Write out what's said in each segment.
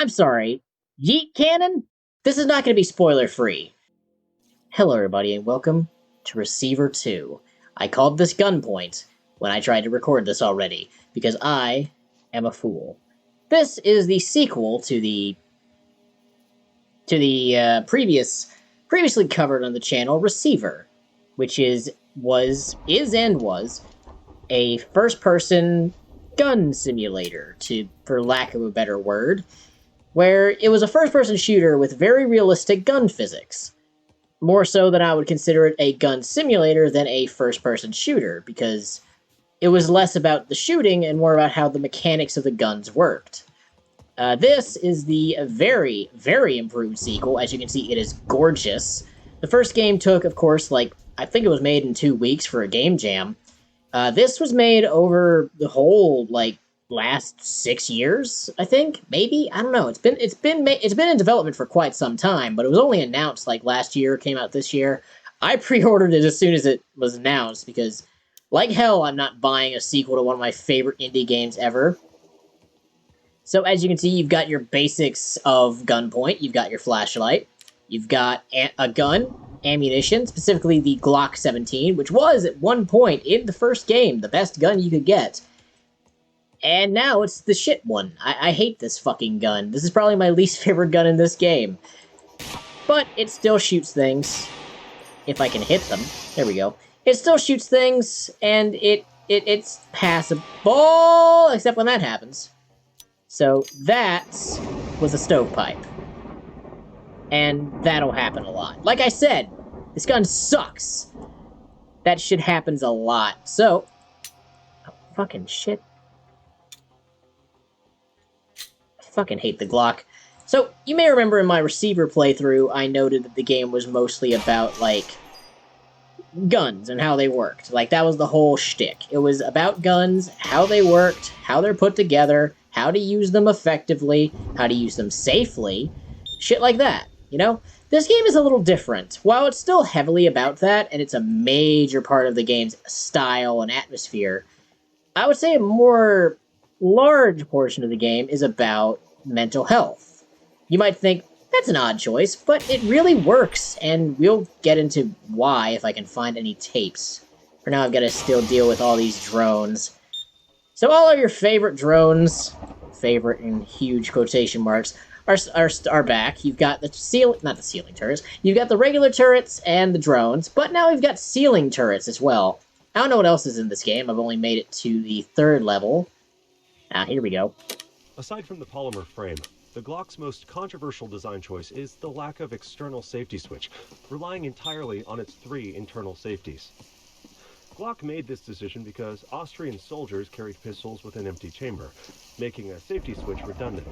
I'm sorry, Yeet canon? This is not going to be spoiler free. Hello, everybody, and welcome to Receiver 2. I called this gunpoint when I tried to record this already, because I am a fool. This is the sequel to the previously covered on the channel Receiver, which was a first-person gun simulator, for lack of a better word, where it was a first-person shooter with very realistic gun physics. More so than I would consider it a gun simulator than a first-person shooter, because it was less about the shooting and more about how the mechanics of the guns worked. This is the very, very improved sequel. As you can see, it is gorgeous. The first game took, of course, I think it was made in 2 weeks for a game jam. This was made over the whole, last 6 years, I think, maybe. I don't know. It's been in development for quite some time, but it was only announced last year. Came out this year. I pre-ordered it as soon as it was announced because, like hell, I'm not buying a sequel to one of my favorite indie games ever. So as you can see, you've got your basics of Gunpoint. You've got your flashlight. You've got a gun, ammunition, specifically the Glock 17, which was at one point in the first game the best gun you could get. And now it's the shit one. I hate this fucking gun. This is probably my least favorite gun in this game. But it still shoots things. If I can hit them. There we go. It still shoots things, and it's passable, except when that happens. So that was a stovepipe. And that'll happen a lot. Like I said, this gun sucks. That shit happens a lot. So, oh, fucking shit. I fucking hate the Glock. So, you may remember in my Receiver playthrough, I noted that the game was mostly about, guns and how they worked. That was the whole shtick. It was about guns, how they worked, how they're put together, how to use them effectively, how to use them safely, shit like that, you know? This game is a little different. While it's still heavily about that, and it's a major part of the game's style and atmosphere, I would say a more large portion of the game is about mental health. You might think, that's an odd choice, but it really works, and we'll get into why if I can find any tapes. For now, I've got to still deal with all these drones. So all of your favorite drones, favorite in huge quotation marks, are back. You've got not the ceiling turrets, you've got the regular turrets and the drones, but now we've got ceiling turrets as well. I don't know what else is in this game. I've only made it to the 3rd level. Here we go. Aside from the polymer frame, the Glock's most controversial design choice is the lack of external safety switch, relying entirely on its 3 internal safeties. Glock made this decision because Austrian soldiers carried pistols with an empty chamber, making a safety switch redundant.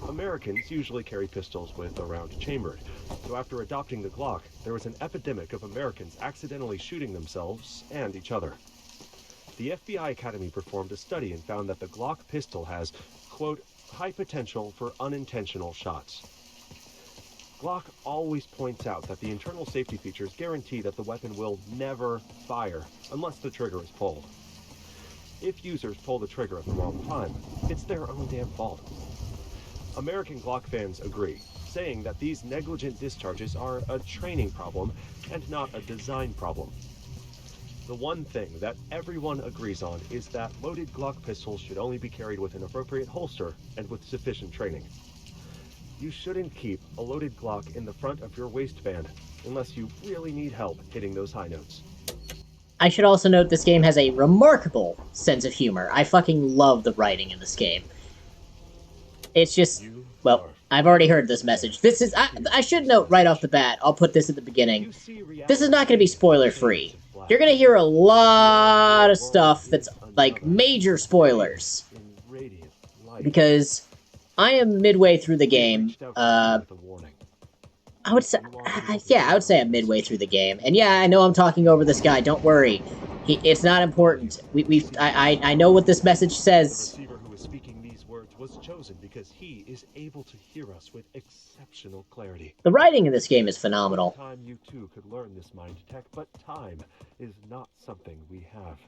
Americans usually carry pistols with a round chamber, so after adopting the Glock, there was an epidemic of Americans accidentally shooting themselves and each other. The FBI Academy performed a study and found that the Glock pistol has, quote, high potential for unintentional shots. Glock always points out that the internal safety features guarantee that the weapon will never fire unless the trigger is pulled. If users pull the trigger at the wrong time, it's their own damn fault. American Glock fans agree, saying that these negligent discharges are a training problem and not a design problem. The one thing that everyone agrees on is that loaded Glock pistols should only be carried with an appropriate holster and with sufficient training. You shouldn't keep a loaded Glock in the front of your waistband unless you really need help hitting those high notes. I should also note this game has a remarkable sense of humor. I fucking love the writing in this game. It's just, well, I've already heard this message. I should note right off the bat, I'll put this at the beginning. This is not going to be spoiler-free. You're going to hear a lot of stuff that's, major spoilers. Because I am midway through the game. I would say I'm midway through the game. And yeah, I know I'm talking over this guy. Don't worry. It's not important. I know what this message says. The receiver who is speaking these words was chosen because he is able to hear us with exceptional clarity. The writing in this game is phenomenal. Time you too could learn this mind tech, but time is not something we have.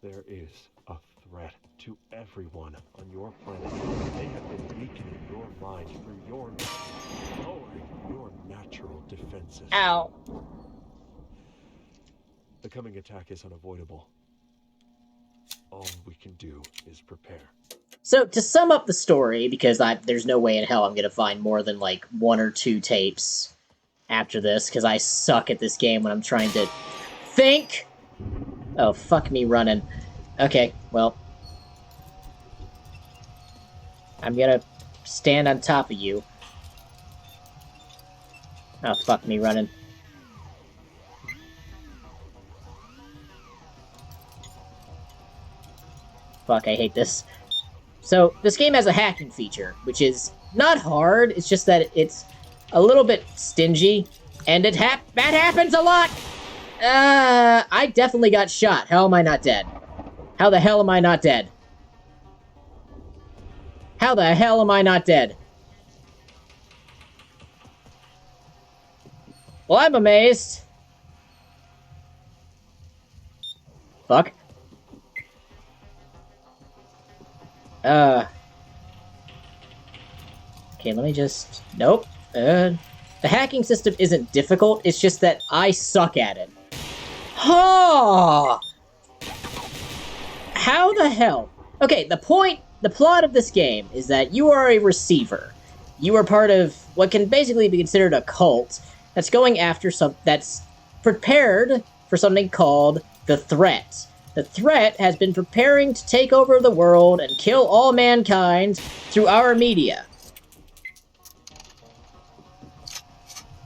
There is a threat to everyone on your planet. They have been your mind through lowering your natural defenses. Ow. The coming attack is unavoidable. All we can do is prepare. So, to sum up the story, because there's no way in hell I'm gonna find more than, like, 1 or 2 tapes after this, because I suck at this game when I'm trying to think! Oh, fuck me running. Okay, well. I'm gonna stand on top of you. Oh, fuck me running. Fuck, I hate this. So, this game has a hacking feature, which is not hard, it's just that it's a little bit stingy, and that happens a lot! I definitely got shot. How am I not dead? How the hell am I not dead? How the hell am I not dead? Well, I'm amazed. Fuck. Okay, let me just... Nope. The hacking system isn't difficult, it's just that I suck at it. Ha! How the hell? Okay, the plot of this game is that you are a receiver. You are part of what can basically be considered a cult that's going after that's prepared for something called the Threat. The Threat has been preparing to take over the world and kill all mankind through our media.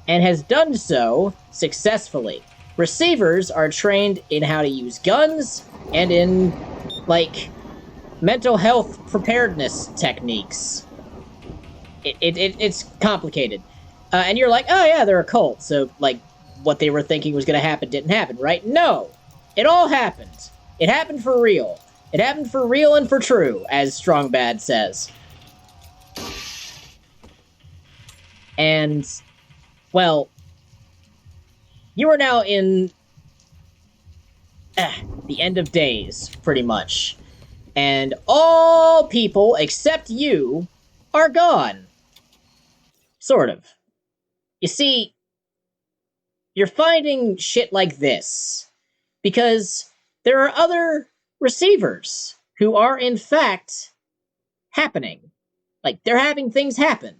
And has done so successfully. Receivers are trained in how to use guns and in, like, mental health preparedness techniques. It's complicated. And you're like, oh yeah, they're a cult, so, like, what they were thinking was gonna happen didn't happen, right? No! It all happened. It happened for real. It happened for real and for true, as Strong Bad says. And, well, you are now in the end of days, pretty much. And all people except you are gone. Sort of. You see, you're finding shit like this because there are other receivers who are, in fact, happening. Like, they're having things happen.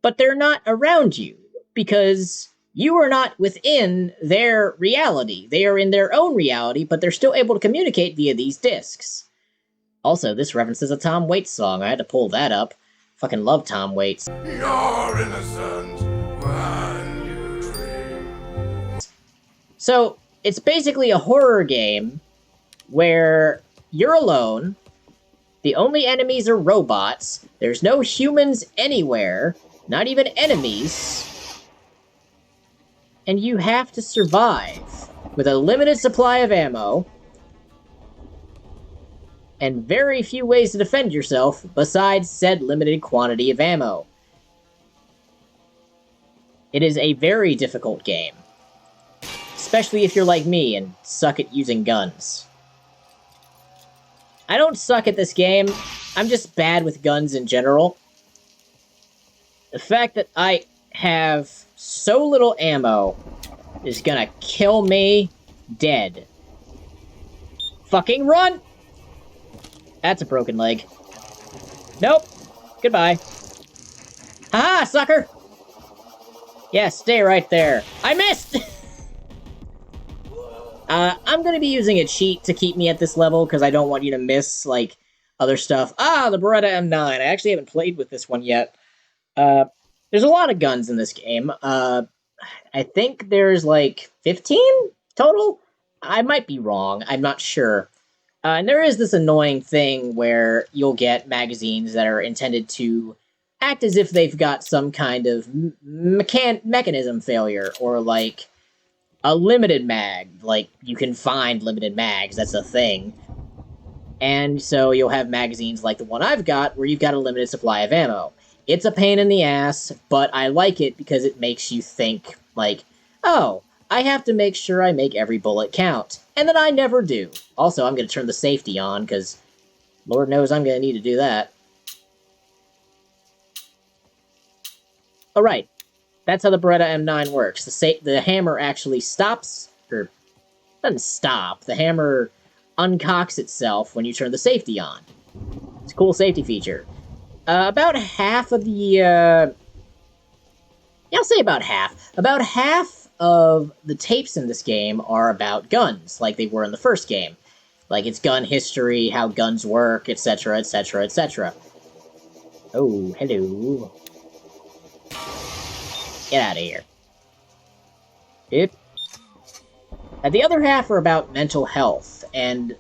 But they're not around you because you are not within their reality. They are in their own reality, but they're still able to communicate via these discs. Also, this references a Tom Waits song. I had to pull that up. Fucking love Tom Waits. You're innocent when you dream. So, it's basically a horror game where you're alone, the only enemies are robots, there's no humans anywhere, not even enemies, and you have to survive with a limited supply of ammo and very few ways to defend yourself besides said limited quantity of ammo. It is a very difficult game, especially if you're like me and suck at using guns. I don't suck at this game, I'm just bad with guns in general. The fact that I have so little ammo is gonna kill me dead. Fucking run! That's a broken leg. Nope. Goodbye. Haha, sucker! Yeah, stay right there. I missed! I'm gonna be using a cheat to keep me at this level, because I don't want you to miss, like, other stuff. Ah, the Beretta M9. I actually haven't played with this one yet. There's a lot of guns in this game. I think there's, like, 15 total? I might be wrong. I'm not sure. And there is this annoying thing where you'll get magazines that are intended to act as if they've got some kind of mechanism failure, or, like, a limited mag. Like, you can find limited mags, that's a thing. And so you'll have magazines like the one I've got, where you've got a limited supply of ammo. It's a pain in the ass, but I like it because it makes you think, like, oh, I have to make sure I make every bullet count. And then I never do. Also, I'm going to turn the safety on, because Lord knows I'm going to need to do that. Oh, right. That's how the Beretta M9 works. The hammer actually stops, or doesn't stop. The hammer uncocks itself when you turn the safety on. It's a cool safety feature. About half of the... yeah, I'll say about half. About half of the tapes in this game are about guns, like they were in the first game. Like, it's gun history, how guns work, etc., etc., etc. Oh, hello. Get out of here. Yep. And the other half are about mental health, and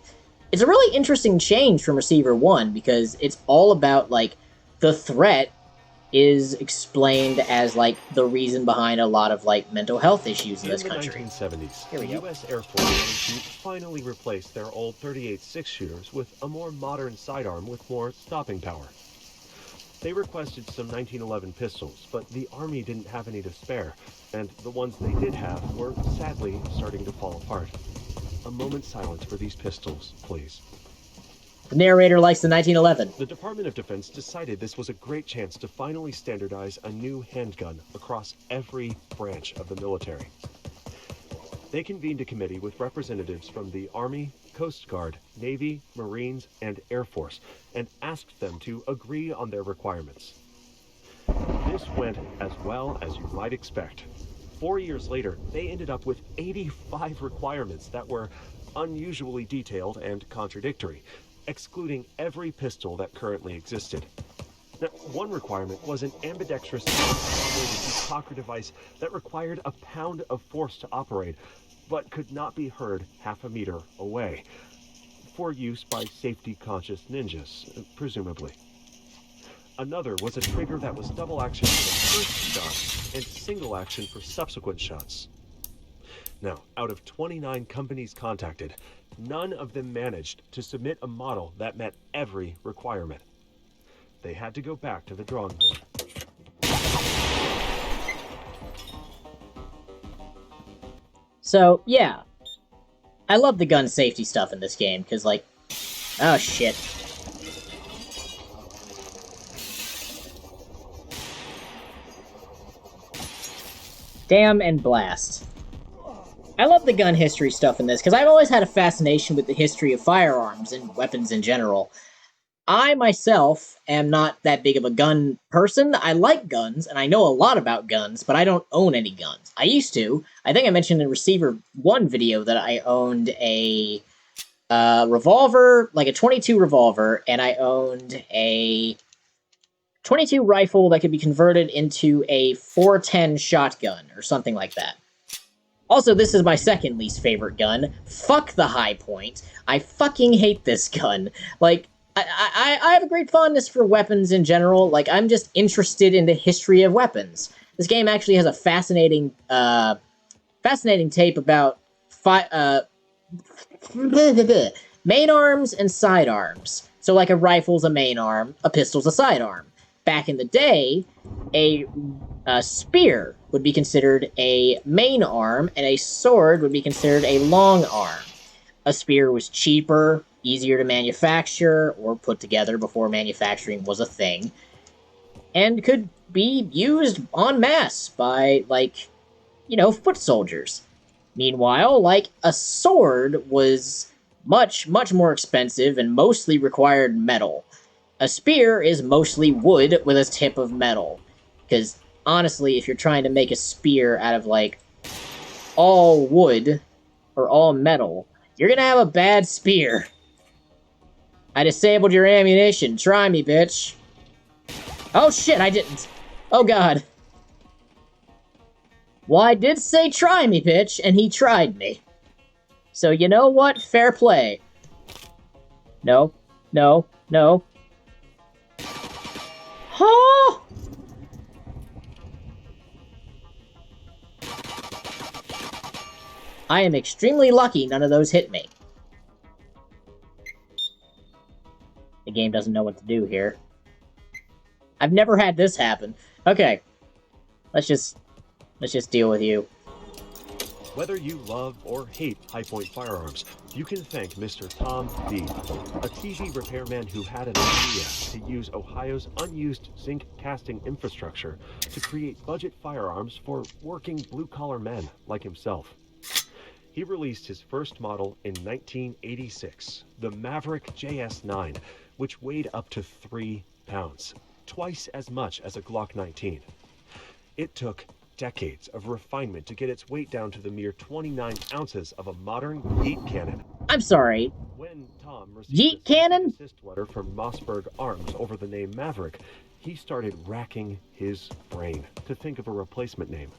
it's a really interesting change from Receiver 1, because it's all about, like, the threat is explained as, like, the reason behind a lot of, like, mental health issues in this country. In the 1970s, Here we the go. U.S. Air Force wanted to finally replace their old .38 six-shooters with a more modern sidearm with more stopping power. They requested some 1911 pistols, but the Army didn't have any to spare, and the ones they did have were sadly starting to fall apart. A moment's silence for these pistols, please. The narrator likes the 1911. The Department of Defense decided this was a great chance to finally standardize a new handgun across every branch of the military. They convened a committee with representatives from the Army, Coast Guard, Navy, Marines, and Air Force, and asked them to agree on their requirements. This went as well as you might expect. 4 years later, they ended up with 85 requirements that were unusually detailed and contradictory, excluding every pistol that currently existed. Now, one requirement was an ambidextrous operated cocker device that required a pound of force to operate, but could not be heard half a meter away, for use by safety-conscious ninjas, presumably. Another was a trigger that was double action for the first shot and single action for subsequent shots. Now, out of 29 companies contacted, none of them managed to submit a model that met every requirement. They had to go back to the drawing board. So, yeah. I love the gun safety stuff in this game, because, like... Oh, shit. Damn and blast. I love the gun history stuff in this, because I've always had a fascination with the history of firearms and weapons in general. I, myself, am not that big of a gun person. I like guns, and I know a lot about guns, but I don't own any guns. I used to. I think I mentioned in Receiver 1 video that I owned a revolver, like a .22 revolver, and I owned a .22 rifle that could be converted into a .410 shotgun, or something like that. Also, this is my second least favorite gun. Fuck the High Point. I fucking hate this gun. Like, I have a great fondness for weapons in general. Like, I'm just interested in the history of weapons. This game actually has a fascinating tape about main arms and sidearms. So, like, a rifle's a main arm, a pistol's a sidearm. Back in the day, a spear would be considered a main arm, and a sword would be considered a long arm. A spear was cheaper, easier to manufacture or put together before manufacturing was a thing, and could be used en masse by, like, you know, foot soldiers. Meanwhile, like, a sword was much, much more expensive and mostly required metal. A spear is mostly wood with a tip of metal. Because, honestly, if you're trying to make a spear out of, like, all wood or all metal, you're gonna have a bad spear. I disabled your ammunition. Try me, bitch. Oh, shit, I didn't. Oh, God. Well, I did say try me, bitch, and he tried me. So, you know what? Fair play. No. No. No. Huh? I am extremely lucky none of those hit me. The game doesn't know what to do here. I've never had this happen. Okay. Let's just deal with you. Whether you love or hate high-point firearms, you can thank Mr. Tom D., a TV repairman who had an idea to use Ohio's unused zinc casting infrastructure to create budget firearms for working blue-collar men like himself. He released his first model in 1986, the Maverick JS9, which weighed up to 3 pounds, twice as much as a Glock 19. It took decades of refinement to get its weight down to the mere 29 ounces of a modern Yeet cannon. I'm sorry. When Tom received Yeet a cease and cannon? desist letter from Mossberg Arms over the name Maverick, he started racking his brain to think of a replacement name.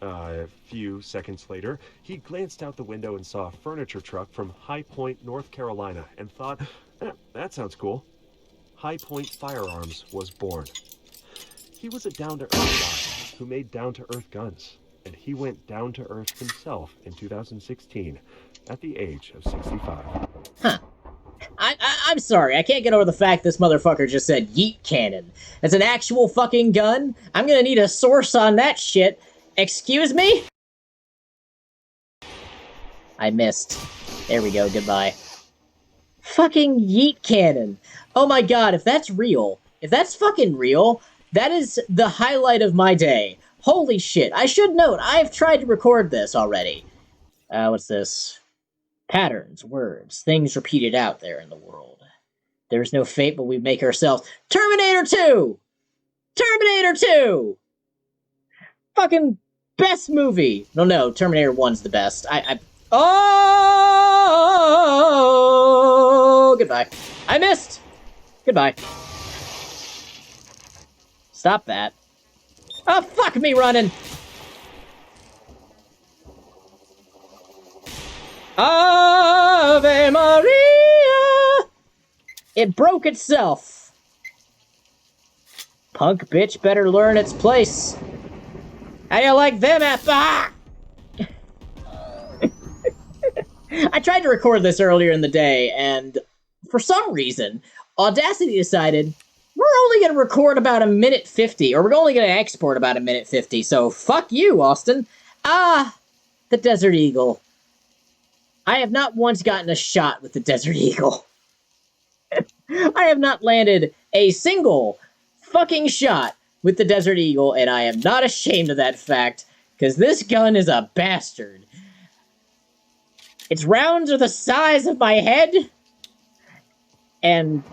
A few seconds later, he glanced out the window and saw a furniture truck from High Point, North Carolina, and thought, that sounds cool. High Point Firearms was born. He was a down-to-earth guy who made down-to-earth guns, and he went down-to-earth himself in 2016 at the age of 65. Huh. I'm sorry, I can't get over the fact this motherfucker just said Yeet cannon. It's an actual fucking gun? I'm gonna need a source on that shit. Excuse me? I missed. There we go, goodbye. Fucking Yeet cannon. Oh my god, if that's real, if that's fucking real, that is the highlight of my day. Holy shit. I should note, I've tried to record this already. What's this? Patterns, words, things repeated out there in the world. There's no fate, but we make ourselves. Terminator 2! Terminator 2! Fucking best movie. No, Terminator 1's the best. Oh! Goodbye. I missed! Goodbye. Stop that. Oh, fuck me running! Ave Maria! It broke itself. Punk bitch better learn its place. How do you like them I tried to record this earlier in the day, and for some reason, Audacity decided we're only going to record about 1:50, or we're only going to export about 1:50, so fuck you, Austin. The Desert Eagle. I have not once gotten a shot with the Desert Eagle. I have not landed a single fucking shot with the Desert Eagle, and I am not ashamed of that fact, because this gun is a bastard. Its rounds are the size of my head, and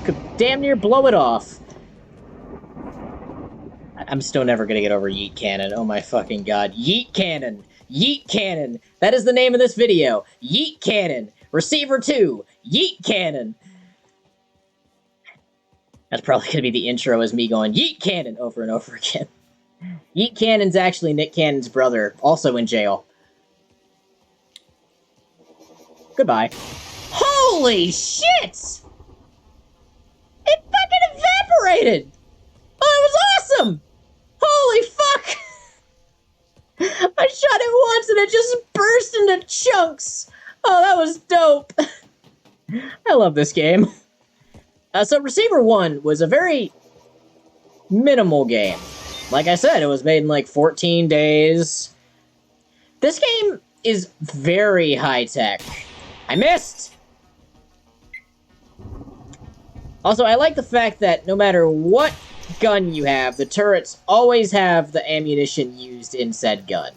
could damn near blow it off. I'm still never gonna get over Yeet Cannon. Oh my fucking god. Yeet Cannon! Yeet Cannon! That is the name of this video. Yeet Cannon! Receiver 2! Yeet Cannon! That's probably gonna be the intro, as me going, Yeet Cannon! Over and over again. Yeet Cannon's actually Nick Cannon's brother, also in jail. Goodbye. Holy shit! It fucking evaporated! Oh, it was awesome! Holy fuck! I shot it once and it just burst into chunks! Oh, that was dope! I love this game. So Receiver 1 was a very minimal game. Like I said, it was made in like 14 days. This game is very high-tech. I missed! Also, I like the fact that no matter what gun you have, the turrets always have the ammunition used in said gun.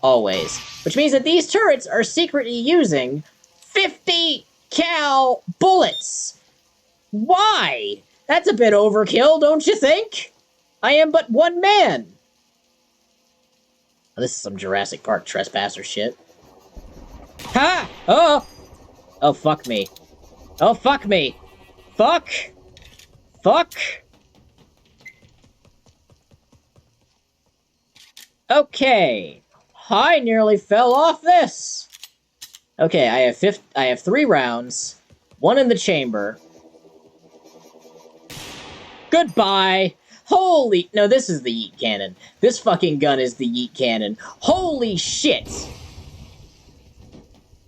Always. Which means that these turrets are secretly using 50 cal bullets! Why? That's a bit overkill, don't you think? I am but one man! Oh, this is some Jurassic Park trespasser shit. Ha! Oh! Oh, fuck me. Oh, fuck me! Fuck! Fuck! Okay. I nearly fell off this! Okay, I have 3 rounds. 1 in the chamber. Goodbye! Holy... No, this is the Yeet Cannon. This fucking gun is the Yeet Cannon. Holy shit!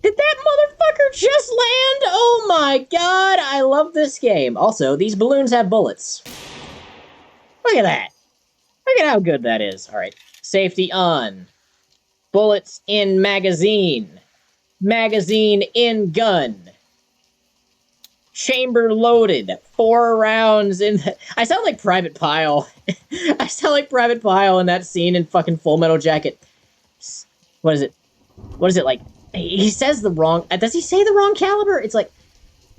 Did that motherfucker just land? Oh my god, I love this game. Also, these balloons have bullets. Look at that. Look at how good that is. Alright, safety on. Bullets in magazine. Magazine in gun. Chamber loaded. 4 rounds in... I sound like Private Pile. I sound like Private Pile in that scene in fucking Full Metal Jacket. What is it? What is it like? He says the wrong... Does he say the wrong caliber? It's like...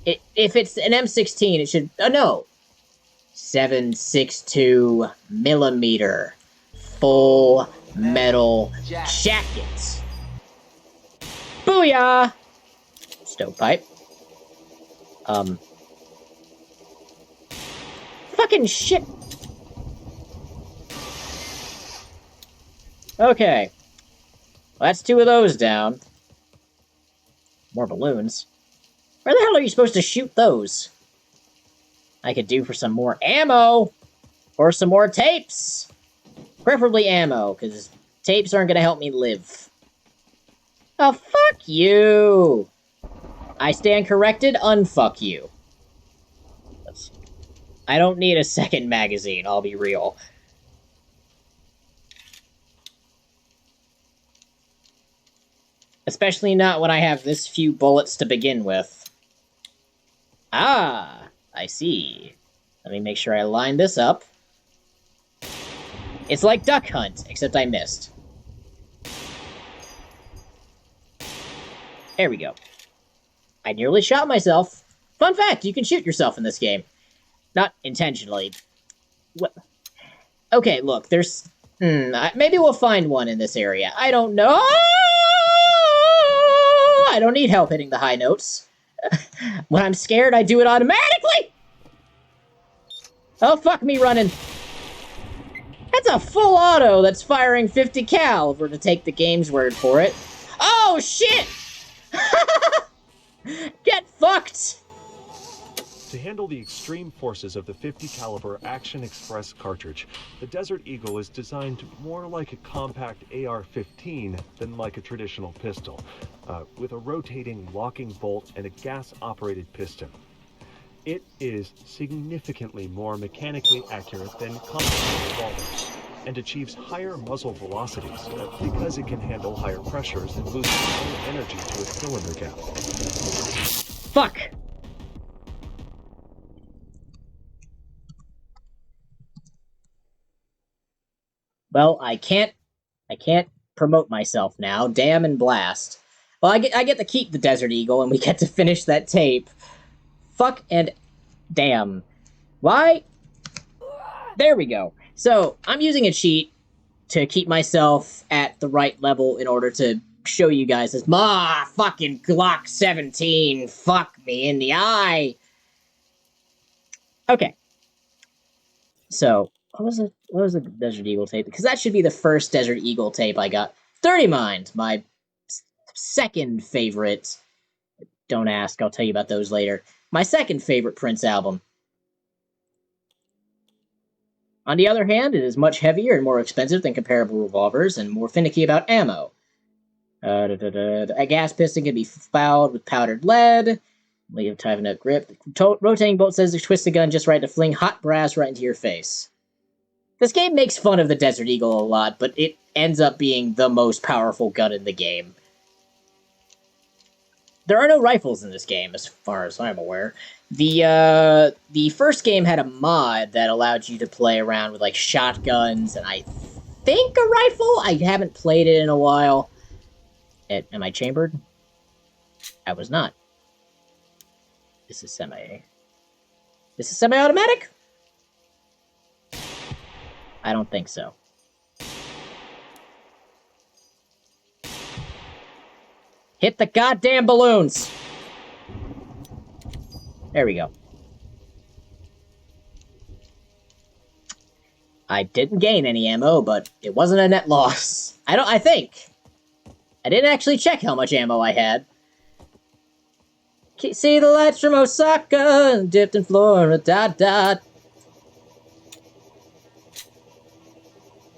If it's an M16, it should... Oh, no. 7.62 millimeter. Full metal jacket. Booyah! Stovepipe. Fucking shit. Okay. Well, that's 2 of those down. More balloons. Where the hell are you supposed to shoot those? I could do for some more ammo! Or some more tapes! Preferably ammo, because tapes aren't gonna help me live. Oh, fuck you! I stand corrected, unfuck you. I don't need a second magazine, I'll be real. Especially not when I have this few bullets to begin with. Ah, I see. Let me make sure I line this up. It's like Duck Hunt, except I missed. There we go. I nearly shot myself. Fun fact, you can shoot yourself in this game. Not intentionally. What? Okay, look, there's... maybe we'll find one in this area. I don't know. I don't need help hitting the high notes. When I'm scared, I do it automatically! Oh, fuck me running. That's a full auto that's firing 50 cal, if we're to take the game's word for it. Oh, shit! Get fucked! To handle the extreme forces of the 50 caliber Action Express cartridge, the Desert Eagle is designed more like a compact AR-15 than like a traditional pistol, with a rotating locking bolt and a gas-operated piston. It is significantly more mechanically accurate than conventional revolvers, and achieves higher muzzle velocities because it can handle higher pressures and loses no energy to its cylinder cap. Fuck! Well, I can't promote myself now. Damn and blast. Well, I get to keep the Desert Eagle, and we get to finish that tape. Fuck and damn. Why? There we go. So, I'm using a cheat to keep myself at the right level in order to show you guys this. Fucking Glock 17. Fuck me in the eye. Okay. So, what was the Desert Eagle tape? Because that should be the first Desert Eagle tape I got. 30 Mind, my second favorite. Don't ask, I'll tell you about those later. My second favorite Prince album. On the other hand, it is much heavier and more expensive than comparable revolvers, and more finicky about ammo. A gas piston can be fouled with powdered lead. Leave type of grip. Rotating bolt says to twist the gun just right to fling hot brass right into your face. This game makes fun of the Desert Eagle a lot, but it ends up being the most powerful gun in the game. There are no rifles in this game, as far as I'm aware. The first game had a mod that allowed you to play around with, like, shotguns, and I think a rifle? I haven't played it in a while. Am I chambered? I was not. This is semi-automatic? I don't think so. Hit the goddamn balloons! There we go. I didn't gain any ammo, but it wasn't a net loss. I think. I didn't actually check how much ammo I had. See the lights from Osaka, dipped in Florida, ...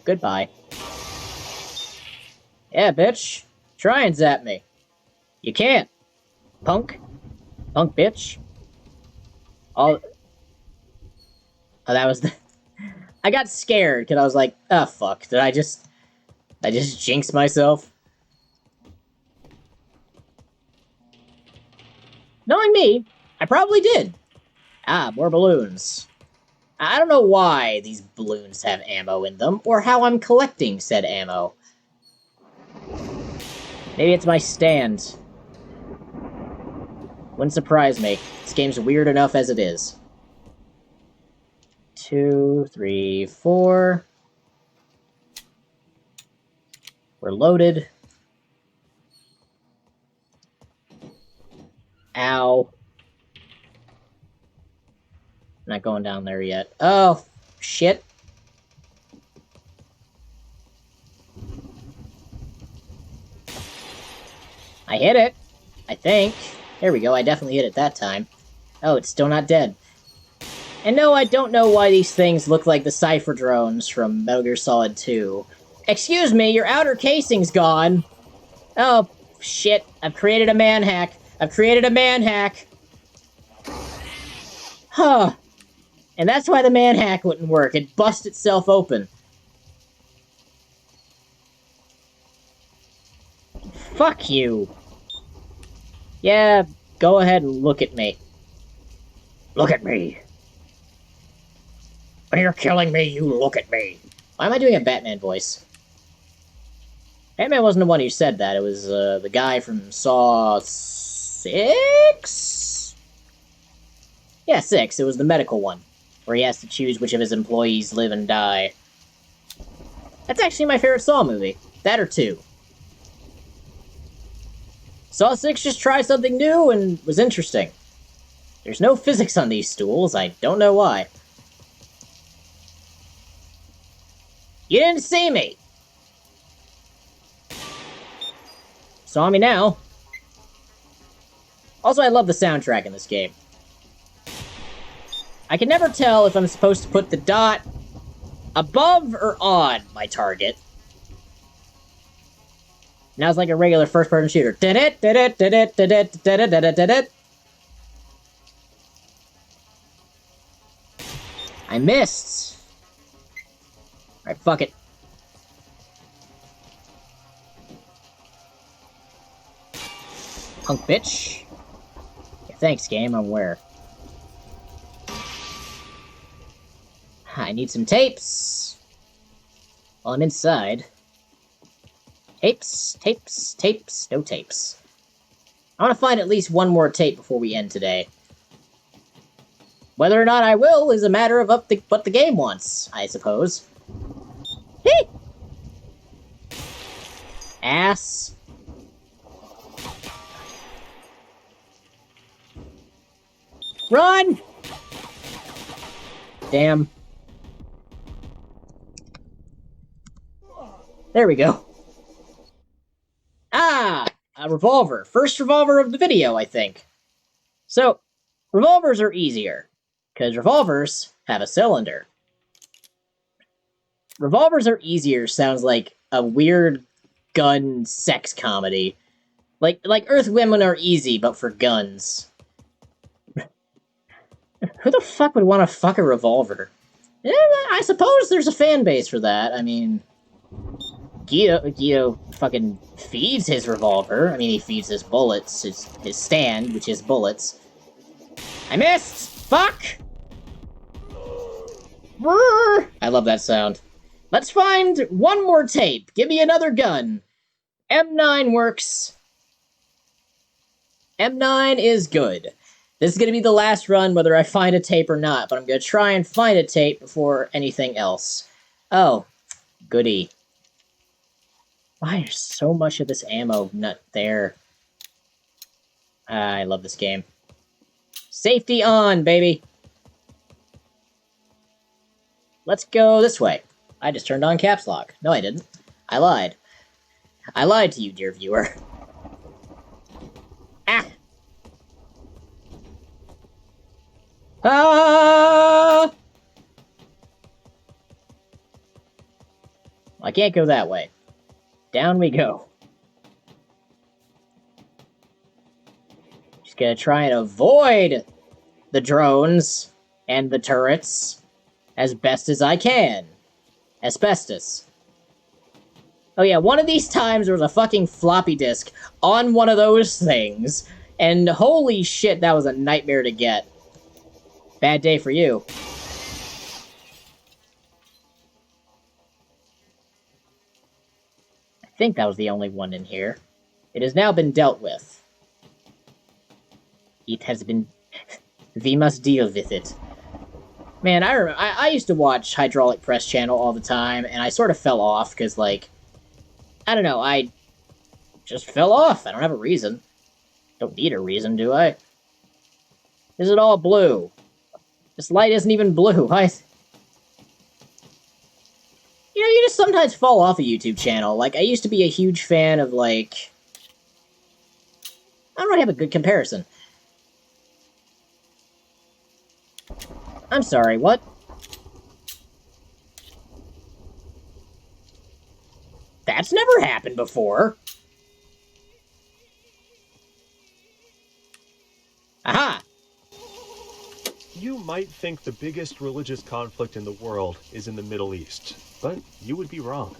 Goodbye. Yeah, bitch. Try and zap me. You can't. Punk. Punk bitch. Oh, that was the... I got scared, because I was like, oh, fuck. Did I just jinx myself? telling me I probably did. Ah, more balloons. I don't know why these balloons have ammo in them, or how I'm collecting said ammo. Maybe it's my stand. Wouldn't surprise me. This game's weird enough as it is. 2, 3, 4. We're loaded. Ow. Not going down there yet. Oh, shit. I hit it. I think. There we go, I definitely hit it that time. Oh, it's still not dead. And no, I don't know why these things look like the Cypher drones from Metal Gear Solid 2. Excuse me, your outer casing's gone. Oh, shit. I've created a man-hack. I've created a man-hack. Huh. And that's why the man-hack wouldn't work. It bust itself open. Fuck you. Yeah, go ahead and look at me. Look at me. When you're killing me, you look at me. Why am I doing a Batman voice? Batman wasn't the one who said that. It was the guy from Saw 6? Yeah, 6. It was the medical one, where he has to choose which of his employees live and die. That's actually my favorite Saw movie. That or 2. Saw 6 just tried something new and was interesting. There's no physics on these stools. I don't know why. You didn't see me! Saw me now. Also, I love the soundtrack in this game. I can never tell if I'm supposed to put the dot above or on my target. Now it's like a regular first-person shooter. I missed. Alright, fuck it. Punk bitch. Yeah, thanks, game. I'm aware. I need some tapes. Well, I'm inside. Tapes, tapes, tapes, no tapes. I want to find at least one more tape before we end today. Whether or not I will is a matter of what the game wants, I suppose. Hee! Ass. Run! Damn. There we go. Ah! A revolver. First revolver of the video, I think. So, revolvers are easier, because revolvers have a cylinder. Revolvers are easier sounds like a weird gun sex comedy. Like Earth Women Are Easy, but for guns. Who the fuck would want to fuck a revolver? Yeah, I suppose there's a fan base for that. I mean, Guido fucking feeds his revolver. I mean, he feeds his bullets, his stand, which is bullets. I missed! Fuck! I love that sound. Let's find one more tape. Give me another gun. M9 works. M9 is good. This is going to be the last run, whether I find a tape or not, but I'm going to try and find a tape before anything else. Oh, goody. Why is so much of this ammo not there? I love this game. Safety on, baby! Let's go this way. I just turned on caps lock. No, I didn't. I lied. I lied to you, dear viewer. Ah! Ah! I can't go that way. Down we go. Just gonna try and avoid the drones and the turrets as best as I can. Asbestos. Oh yeah, one of these times there was a fucking floppy disk on one of those things. And holy shit, that was a nightmare to get. Bad day for you. I think that was the only one in here. It has now been dealt with. It has been... We must deal with it. Man, I used to watch Hydraulic Press Channel all the time, and I sort of fell off, because, like... I don't know, I just fell off. I don't have a reason. Don't need a reason, do I? Is it all blue? This light isn't even blue. You know, you just sometimes fall off a YouTube channel. Like, I used to be a huge fan of, like... I don't really have a good comparison. I'm sorry, what? That's never happened before. Aha! You might think the biggest religious conflict in the world is in the Middle East, but you would be wrong.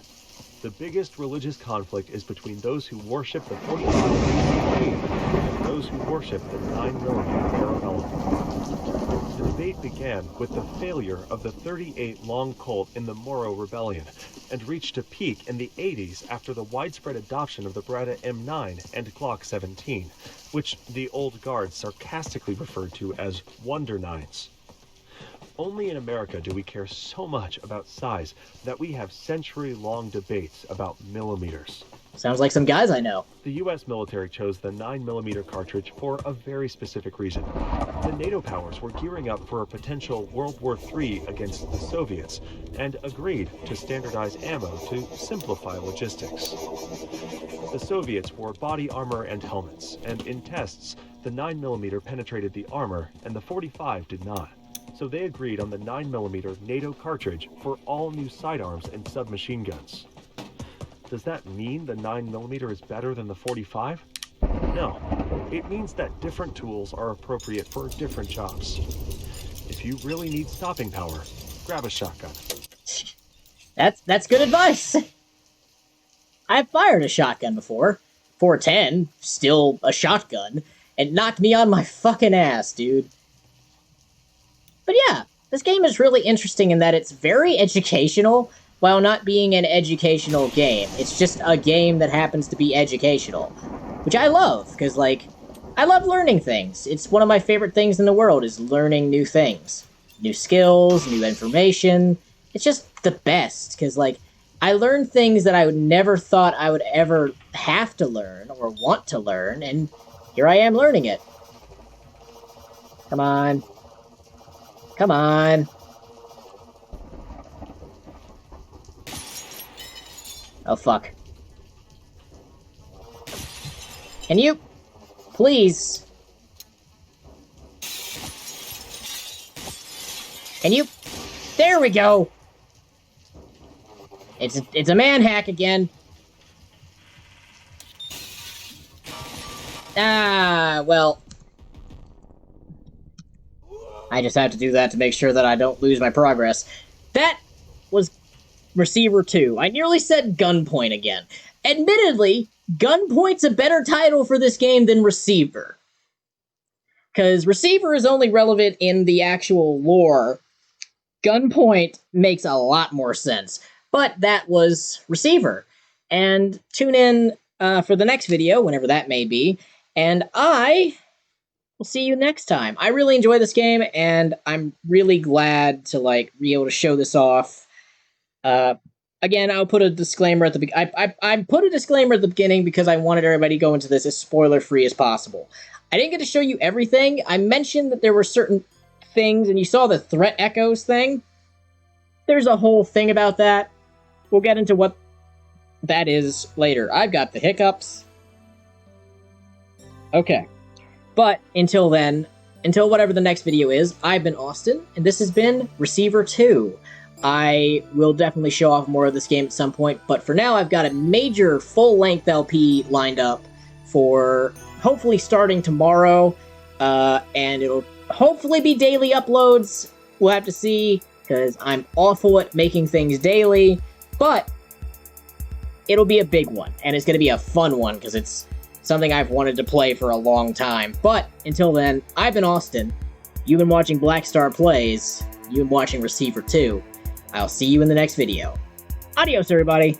The biggest religious conflict is between those who worship the 45 and those who worship the 9mm Parabellum. The debate began with the failure of the 38 Long Colt in the Moro Rebellion, and reached a peak in the 80s after the widespread adoption of the Beretta M9 and Glock 17, which the old guard sarcastically referred to as Wonder Nines. Only in America do we care so much about size that we have century-long debates about millimeters. Sounds like some guys I know. The US military chose the 9mm cartridge for a very specific reason. The NATO powers were gearing up for a potential World War III against the Soviets, and agreed to standardize ammo to simplify logistics. The Soviets wore body armor and helmets, and in tests, the 9mm penetrated the armor and the 45 did not. So they agreed on the 9mm NATO cartridge for all new sidearms and submachine guns. Does that mean the 9mm is better than the 45? No. It means that different tools are appropriate for different jobs. If you really need stopping power, grab a shotgun. That's good advice. I've fired a shotgun before. 410, still a shotgun, and knocked me on my fucking ass, dude. But yeah, this game is really interesting in that it's very educational, while not being an educational game. It's just a game that happens to be educational. Which I love, because, like, I love learning things. It's one of my favorite things in the world, is learning new things. New skills, new information. It's just the best, because, like, I learn things that I would never thought I would ever have to learn, or want to learn, and here I am learning it. Come on. Come on. Oh, fuck. Can you... please... Can you... There we go! It's a man hack again. Ah, well... I just have to do that to make sure that I don't lose my progress. That was Receiver 2. I nearly said Gunpoint again. Admittedly, Gunpoint's a better title for this game than Receiver. Because Receiver is only relevant in the actual lore. Gunpoint makes a lot more sense. But that was Receiver. And tune in for the next video, whenever that may be. And I will see you next time. I really enjoy this game, and I'm really glad to, like, be able to show this off. Again, I'll put a disclaimer at the beginning. I put a disclaimer at the beginning because I wanted everybody to go into this as spoiler-free as possible. I didn't get to show you everything. I mentioned that there were certain things, and you saw the threat echoes thing. There's a whole thing about that. We'll get into what that is later. I've got the hiccups. Okay. But until then, until whatever the next video is, I've been Austin, and this has been Receiver 2. I will definitely show off more of this game at some point, but for now I've got a major full-length LP lined up for hopefully starting tomorrow, and it'll hopefully be daily uploads. We'll have to see, because I'm awful at making things daily, but it'll be a big one, and it's going to be a fun one, because it's something I've wanted to play for a long time. But until then, I've been Austin. You've been watching Black Star Plays. You've been watching Receiver 2. I'll see you in the next video. Adios, everybody!